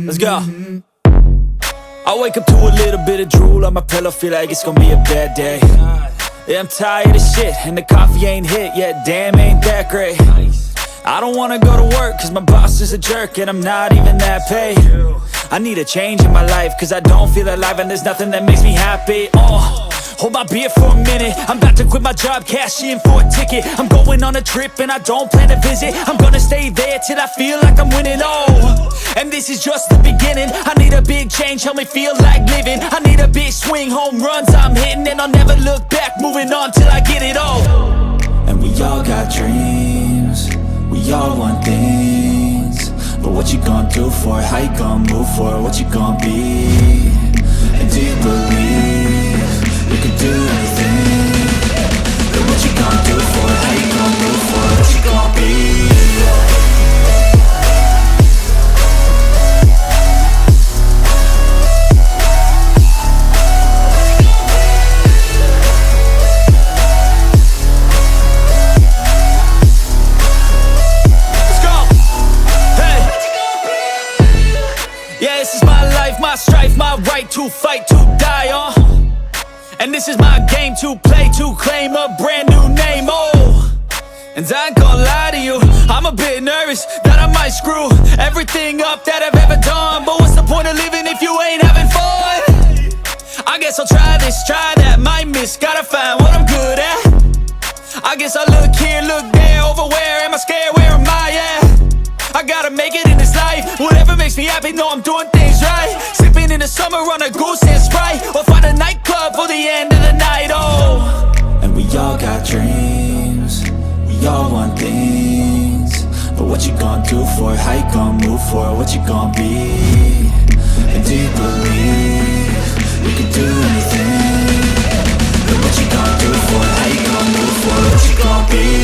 Let's go. I wake up to a little bit of drool on my pillow, feel like it's gonna be a bad day. Yeah, I'm tired of shit, and the coffee ain't hit yet, damn, ain't that great. I don't wanna go to work, cause my boss is a jerk, and I'm not even that paid. I need a change in my life, cause I don't feel alive, and there's nothing that makes me happy. Hold my beer for a minute, I'm about to quit my job, cash in for a ticket. I'm going on a trip and I don't plan to visit. I'm gonna stay there till I feel like I'm winning, and this is just the beginning. I need a big change, help me feel like living. I need a big swing, home runs I'm hitting, and I'll never look back, moving on till I get it all. And we all got dreams, we all want things, but what you gonna do for it? How you gonna move for it? What you gonna be? And do you believe you can do anything? But what you gonna do for it? How you gonna move for it? What you gonna be? Let's go! Hey! Yeah, this is my life, my strife, my right to fight, to die on. And this is my game to play, to claim a brand new name, And I ain't gonna lie to you, I'm a bit nervous that I might screw everything up that I've ever done. But what's the point of living if you ain't having fun? I guess I'll try this, try that, might miss, gotta find what I'm good at. I guess I'll look here, look there, over where am I scared, where am I at? I gotta make it in this life, whatever makes me happy, know I'm doing things right. Sipping in the summer on a goose and Sprite, or find a nightclub for the end of the night, And we all got dreams, we all want things, but what you gonna do for it? How you gonna move for it? What you gonna be? And do you believe you can do anything? But what you gonna do for it? How you gonna move for it? What you gonna be?